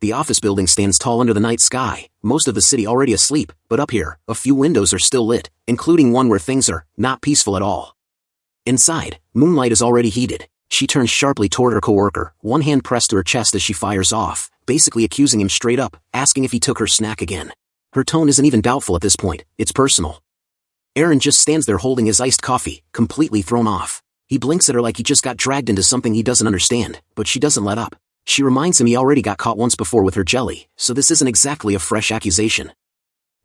The office building stands tall under the night sky, most of the city already asleep, but up here, a few windows are still lit, including one where things are not peaceful at all. Inside, Moonlight is already heated. She turns sharply toward her coworker, one hand pressed to her chest as she fires off, basically accusing him straight up, asking if he took her snack again. Her tone isn't even doubtful at this point, it's personal. Aaron just stands there holding his iced coffee, completely thrown off. He blinks at her like he just got dragged into something he doesn't understand, but she doesn't let up. She reminds him he already got caught once before with her jelly, so this isn't exactly a fresh accusation.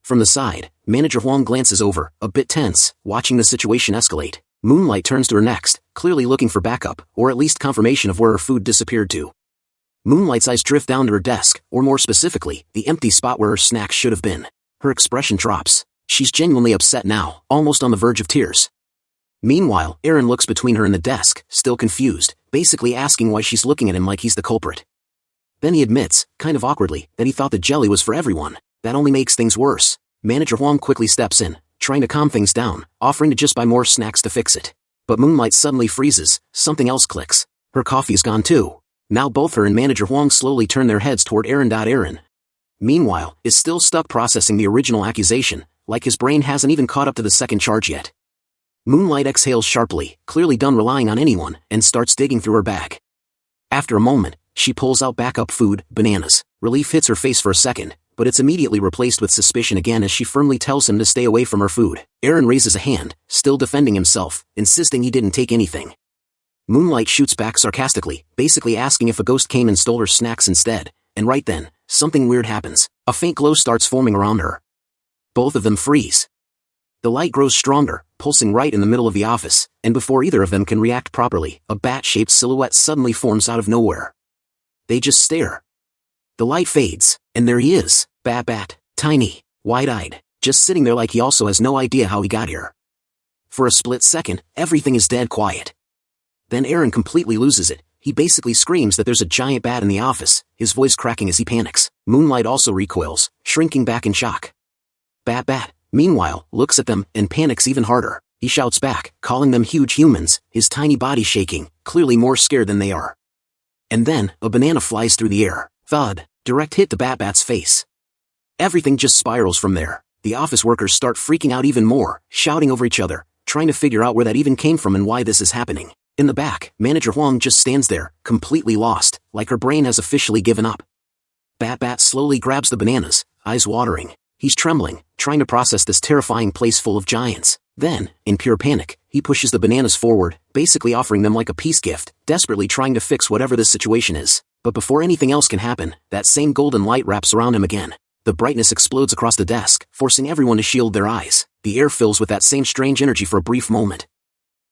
From the side, Manager Huang glances over, a bit tense, watching the situation escalate. Moonlight turns to her next, clearly looking for backup, or at least confirmation of where her food disappeared to. Moonlight's eyes drift down to her desk, or more specifically, the empty spot where her snack should have been. Her expression drops. She's genuinely upset now, almost on the verge of tears. Meanwhile, Aaron looks between her and the desk, still confused, basically asking why she's looking at him like he's the culprit. Then he admits, kind of awkwardly, that he thought the jelly was for everyone. That only makes things worse. Manager Huang quickly steps in, trying to calm things down, offering to just buy more snacks to fix it. But Moonlight suddenly freezes, something else clicks. Her coffee's gone too. Now both her and Manager Huang slowly turn their heads toward Aaron. Aaron, meanwhile, is still stuck processing the original accusation, like his brain hasn't even caught up to the second charge yet. Moonlight exhales sharply, clearly done relying on anyone, and starts digging through her bag. After a moment, she pulls out backup food, bananas. Relief hits her face for a second, but it's immediately replaced with suspicion again as she firmly tells him to stay away from her food. Aaron raises a hand, still defending himself, insisting he didn't take anything. Moonlight shoots back sarcastically, basically asking if a ghost came and stole her snacks instead, and right then, something weird happens. A faint glow starts forming around her. Both of them freeze. The light grows stronger, pulsing right in the middle of the office, and before either of them can react properly, a bat-shaped silhouette suddenly forms out of nowhere. They just stare. The light fades, and there he is, Bat, tiny, wide-eyed, just sitting there like he also has no idea how he got here. For a split second, everything is dead quiet. Then Aaron completely loses it. He basically screams that there's a giant bat in the office, his voice cracking as he panics. Moonlight also recoils, shrinking back in shock. Bat, meanwhile, looks at them and panics even harder. He shouts back, calling them huge humans, his tiny body shaking, clearly more scared than they are. And then, a banana flies through the air. Thud, direct hit to Bat's face. Everything just spirals from there. The office workers start freaking out even more, shouting over each other, trying to figure out where that even came from and why this is happening. In the back, Manager Huang just stands there, completely lost, like her brain has officially given up. Bat slowly grabs the bananas, eyes watering. He's trembling, trying to process this terrifying place full of giants. Then, in pure panic, he pushes the bananas forward, basically offering them like a peace gift, desperately trying to fix whatever this situation is. But before anything else can happen, that same golden light wraps around him again. The brightness explodes across the desk, forcing everyone to shield their eyes. The air fills with that same strange energy for a brief moment.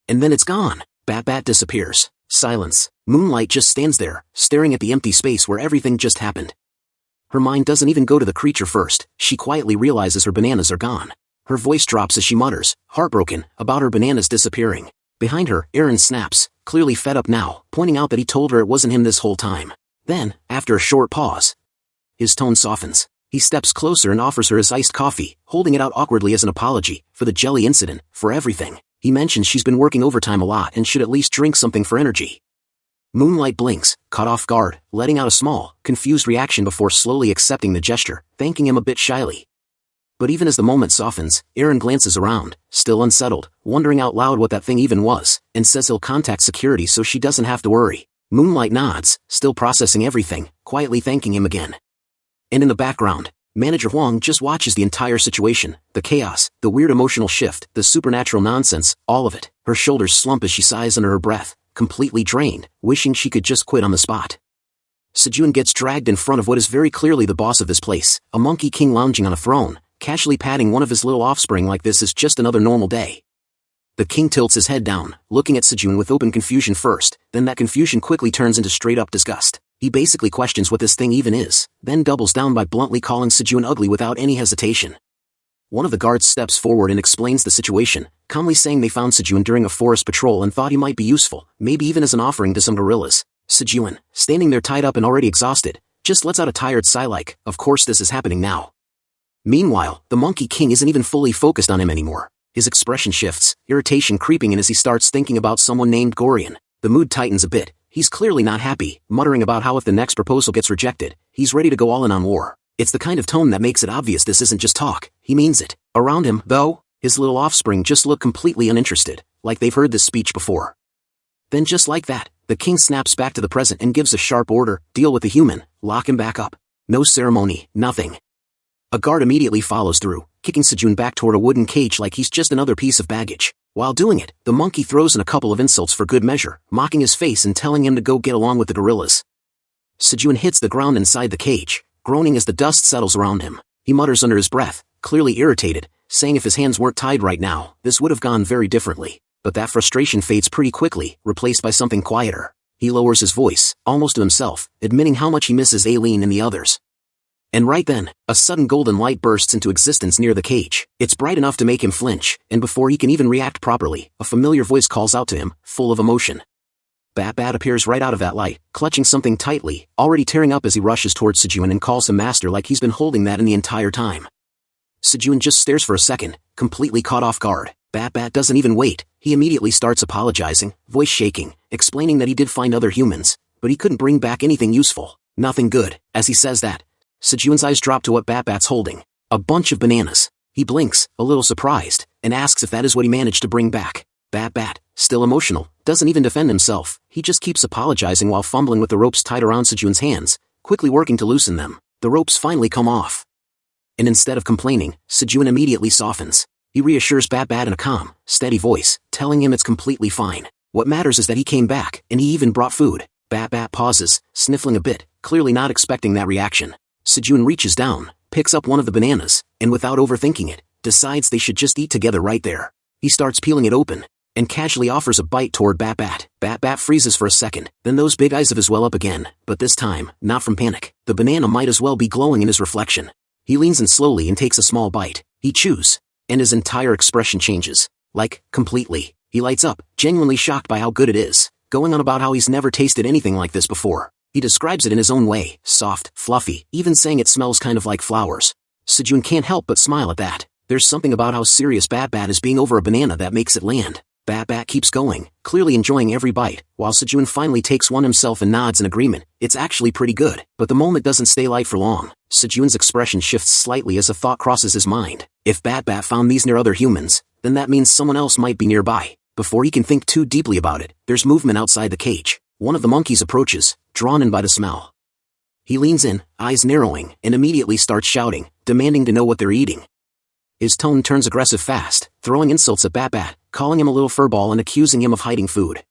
And then it's gone. Bat disappears. Silence. Moonlight just stands there, staring at the empty space where everything just happened. Her mind doesn't even go to the creature first. She quietly realizes her bananas are gone. Her voice drops as she mutters, heartbroken, about her bananas disappearing. Behind her, Aaron snaps, clearly fed up now, pointing out that he told her it wasn't him this whole time. Then, after a short pause, his tone softens. He steps closer and offers her his iced coffee, holding it out awkwardly as an apology, for the jelly incident, for everything. He mentions she's been working overtime a lot and should at least drink something for energy. Moonlight blinks, caught off guard, letting out a small, confused reaction before slowly accepting the gesture, thanking him a bit shyly. But even as the moment softens, Aaron glances around, still unsettled, wondering out loud what that thing even was, and says he'll contact security so she doesn't have to worry. Moonlight nods, still processing everything, quietly thanking him again. And in the background, Manager Huang just watches the entire situation, the chaos, the weird emotional shift, the supernatural nonsense, all of it. Her shoulders slump as she sighs under her breath, completely drained, wishing she could just quit on the spot. Sejun gets dragged in front of what is very clearly the boss of this place, a monkey king lounging on a throne, casually patting one of his little offspring like this is just another normal day. The king tilts his head down, looking at Sejun with open confusion first, then that confusion quickly turns into straight-up disgust. He basically questions what this thing even is, then doubles down by bluntly calling Sejun ugly without any hesitation. One of the guards steps forward and explains the situation, calmly saying they found Sejun during a forest patrol and thought he might be useful, maybe even as an offering to some gorillas. Sejun, standing there tied up and already exhausted, just lets out a tired sigh like, of course this is happening now. Meanwhile, the Monkey King isn't even fully focused on him anymore. His expression shifts, irritation creeping in as he starts thinking about someone named Gorian. The mood tightens a bit, He's clearly not happy, muttering about how if the next proposal gets rejected, he's ready to go all in on war. It's the kind of tone that makes it obvious this isn't just talk, he means it. Around him, though, his little offspring just look completely uninterested, like they've heard this speech before. Then just like that, the king snaps back to the present and gives a sharp order, deal with the human, lock him back up. No ceremony, nothing. A guard immediately follows through, kicking Sejun back toward a wooden cage like he's just another piece of baggage. While doing it, the monkey throws in a couple of insults for good measure, mocking his face and telling him to go get along with the gorillas. Sejun hits the ground inside the cage, groaning as the dust settles around him. He mutters under his breath, clearly irritated, saying if his hands weren't tied right now, this would have gone very differently. But that frustration fades pretty quickly, replaced by something quieter. He lowers his voice, almost to himself, admitting how much he misses Aileen and the others. And right then, a sudden golden light bursts into existence near the cage. It's bright enough to make him flinch, and before he can even react properly, a familiar voice calls out to him, full of emotion. Bat appears right out of that light, clutching something tightly, already tearing up as he rushes towards Sejun and calls him master like he's been holding that in the entire time. Sejun just stares for a second, completely caught off guard. Bat doesn't even wait, he immediately starts apologizing, voice shaking, explaining that he did find other humans, but he couldn't bring back anything useful, nothing good. As he says that, Sejun's eyes drop to what Bat's holding, a bunch of bananas. He blinks, a little surprised, and asks if that is what he managed to bring back. Bat, still emotional, doesn't even defend himself, he just keeps apologizing while fumbling with the ropes tied around Sejun's hands, quickly working to loosen them. The ropes finally come off. And instead of complaining, Sejun immediately softens. He reassures Bat in a calm, steady voice, telling him it's completely fine. What matters is that he came back, and he even brought food. Bat pauses, sniffling a bit, clearly not expecting that reaction. Sejun reaches down, picks up one of the bananas, and without overthinking it, decides they should just eat together right there. He starts peeling it open, and casually offers a bite toward Bat. Bat freezes for a second, then those big eyes of his well up again, but this time, not from panic. The banana might as well be glowing in his reflection. He leans in slowly and takes a small bite. He chews, and his entire expression changes. Like, completely. He lights up, genuinely shocked by how good it is, going on about how he's never tasted anything like this before. He describes it in his own way, soft, fluffy, even saying it smells kind of like flowers. Sejun can't help but smile at that. There's something about how serious Bat is being over a banana that makes it land. Bat keeps going, clearly enjoying every bite, while Sejun finally takes one himself and nods in agreement. It's actually pretty good, but the moment doesn't stay light for long. Sejun's expression shifts slightly as a thought crosses his mind. If Bat found these near other humans, then that means someone else might be nearby. Before he can think too deeply about it, there's movement outside the cage. One of the monkeys approaches, drawn in by the smell. He leans in, eyes narrowing, and immediately starts shouting, demanding to know what they're eating. His tone turns aggressive fast, throwing insults at Bat, calling him a little furball and accusing him of hiding food.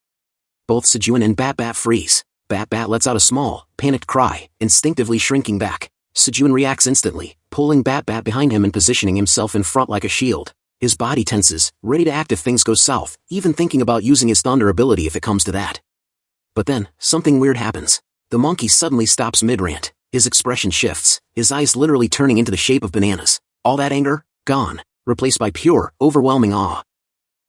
Both Sejun and Bat freeze. Bat lets out a small, panicked cry, instinctively shrinking back. Sejun reacts instantly, pulling Bat behind him and positioning himself in front like a shield. His body tenses, ready to act if things go south, even thinking about using his thunder ability if it comes to that. But then, something weird happens. The monkey suddenly stops mid-rant. His expression shifts, his eyes literally turning into the shape of bananas. All that anger, gone, replaced by pure, overwhelming awe.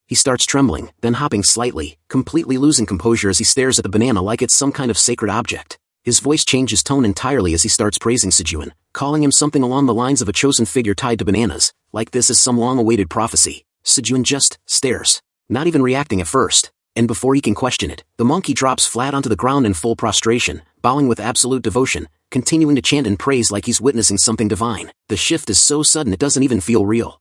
He starts trembling, then hopping slightly, completely losing composure as he stares at the banana like it's some kind of sacred object. His voice changes tone entirely as he starts praising Sejun, calling him something along the lines of a chosen figure tied to bananas, like this is some long-awaited prophecy. Sejun just stares, not even reacting at first. And before he can question it, the monkey drops flat onto the ground in full prostration, bowing with absolute devotion, continuing to chant and praise like he's witnessing something divine. The shift is so sudden it doesn't even feel real.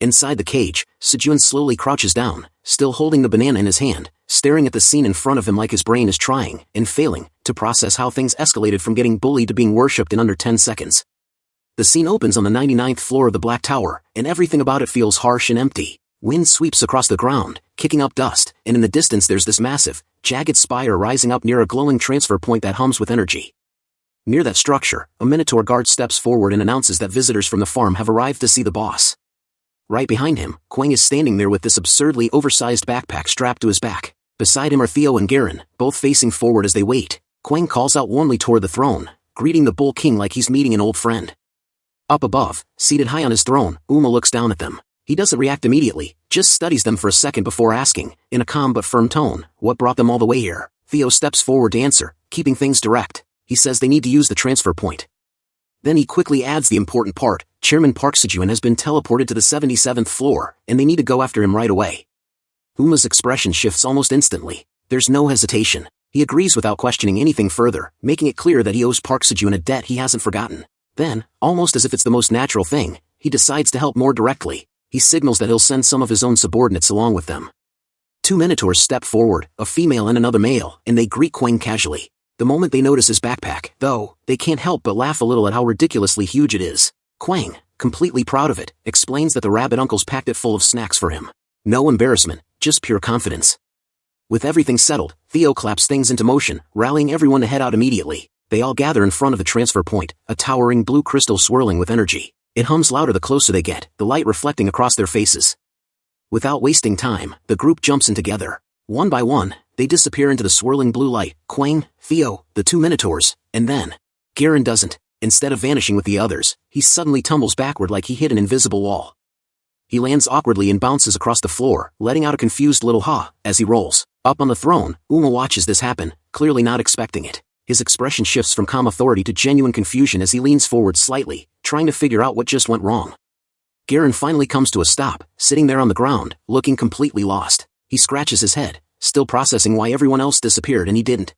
Inside the cage, Sejun slowly crouches down, still holding the banana in his hand, staring at the scene in front of him like his brain is trying, and failing, to process how things escalated from getting bullied to being worshipped in under 10 seconds. The scene opens on the 99th floor of the Black Tower, and everything about it feels harsh and empty. Wind sweeps across the ground, kicking up dust, and in the distance there's this massive, jagged spire rising up near a glowing transfer point that hums with energy. Near that structure, a Minotaur guard steps forward and announces that visitors from the farm have arrived to see the boss. Right behind him, Kwon is standing there with this absurdly oversized backpack strapped to his back. Beside him are Theo and Garen, both facing forward as they wait. Kwon calls out warmly toward the throne, greeting the Bull King like he's meeting an old friend. Up above, seated high on his throne, Uma looks down at them. He doesn't react immediately, just studies them for a second before asking, in a calm but firm tone, what brought them all the way here. Theo steps forward to answer, keeping things direct. He says they need to use the transfer point. Then he quickly adds the important part, Chairman Park Sejun has been teleported to the 77th floor, and they need to go after him right away. Uma's expression shifts almost instantly. There's no hesitation. He agrees without questioning anything further, making it clear that he owes Park Sejun a debt he hasn't forgotten. Then, almost as if it's the most natural thing, he decides to help more directly. He signals that he'll send some of his own subordinates along with them. 2 minotaurs step forward, a female and another male, and they greet Kwon casually. The moment they notice his backpack, though, they can't help but laugh a little at how ridiculously huge it is. Kwon, completely proud of it, explains that the rabbit uncles packed it full of snacks for him. No embarrassment, just pure confidence. With everything settled, Theo claps things into motion, rallying everyone to head out immediately. They all gather in front of the transfer point, a towering blue crystal swirling with energy. It hums louder the closer they get, the light reflecting across their faces. Without wasting time, the group jumps in together. One by one, they disappear into the swirling blue light. Kwon, Theo, the 2 minotaurs, and then Garen doesn't. Instead of vanishing with the others, he suddenly tumbles backward like he hit an invisible wall. He lands awkwardly and bounces across the floor, letting out a confused little ha as he rolls. Up on the throne, Uma watches this happen, clearly not expecting it. His expression shifts from calm authority to genuine confusion as he leans forward slightly, trying to figure out what just went wrong. Garen finally comes to a stop, sitting there on the ground, looking completely lost. He scratches his head, still processing why everyone else disappeared and he didn't.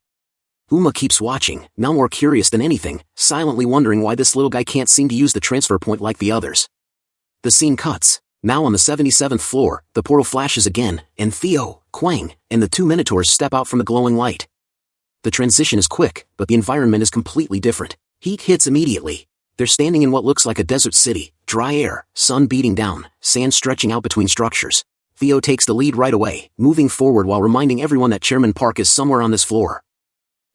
Uma keeps watching, now more curious than anything, silently wondering why this little guy can't seem to use the transfer point like the others. The scene cuts. Now on the 77th floor, the portal flashes again, and Theo, Kwon, and the 2 minotaurs step out from the glowing light. The transition is quick, but the environment is completely different. Heat hits immediately. They're standing in what looks like a desert city, dry air, sun beating down, sand stretching out between structures. Theo takes the lead right away, moving forward while reminding everyone that Chairman Park is somewhere on this floor.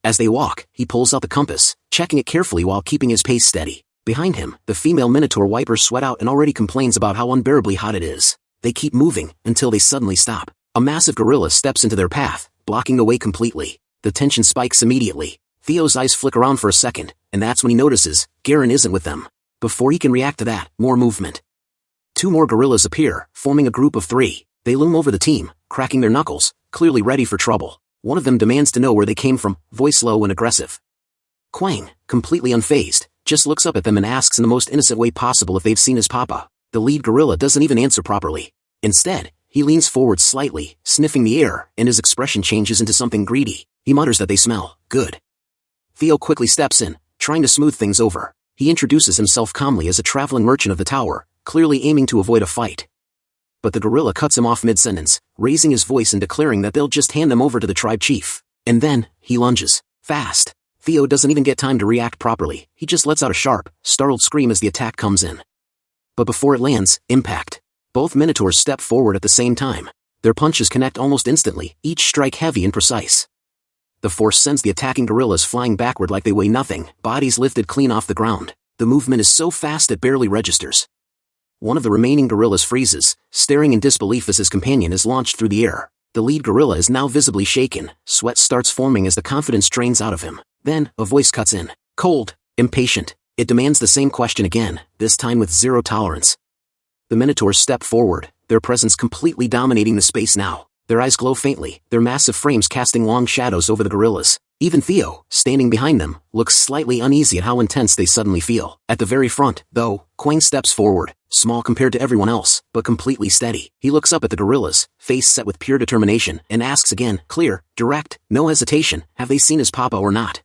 As they walk, he pulls out the compass, checking it carefully while keeping his pace steady. Behind him, the female minotaur wipes sweat out and already complains about how unbearably hot it is. They keep moving, until they suddenly stop. A massive gorilla steps into their path, blocking the way completely. The tension spikes immediately. Theo's eyes flick around for a second, and that's when he notices Garen isn't with them. Before he can react to that, more movement. 2 more gorillas appear, forming a group of 3. They loom over the team, cracking their knuckles, clearly ready for trouble. One of them demands to know where they came from, voice low and aggressive. Kwon, completely unfazed, just looks up at them and asks in the most innocent way possible if they've seen his papa. The lead gorilla doesn't even answer properly. Instead, he leans forward slightly, sniffing the air, and his expression changes into something greedy. He mutters that they smell good. Theo quickly steps in, trying to smooth things over. He introduces himself calmly as a traveling merchant of the tower, clearly aiming to avoid a fight. But the gorilla cuts him off mid-sentence, raising his voice and declaring that they'll just hand them over to the tribe chief. And then, he lunges. Fast. Theo doesn't even get time to react properly. He just lets out a sharp, startled scream as the attack comes in. But before it lands, impact. Both minotaurs step forward at the same time. Their punches connect almost instantly, each strike heavy and precise. The force sends the attacking gorillas flying backward like they weigh nothing, bodies lifted clean off the ground. The movement is so fast it barely registers. One of the remaining gorillas freezes, staring in disbelief as his companion is launched through the air. The lead gorilla is now visibly shaken, sweat starts forming as the confidence drains out of him. Then, a voice cuts in. Cold, impatient. It demands the same question again, this time with zero tolerance. The minotaurs step forward, their presence completely dominating the space now. Their eyes glow faintly, their massive frames casting long shadows over the gorillas. Even Theo, standing behind them, looks slightly uneasy at how intense they suddenly feel. At the very front, though, Kwon steps forward, small compared to everyone else, but completely steady. He looks up at the gorillas, face set with pure determination, and asks again, clear, direct, no hesitation, have they seen his papa or not?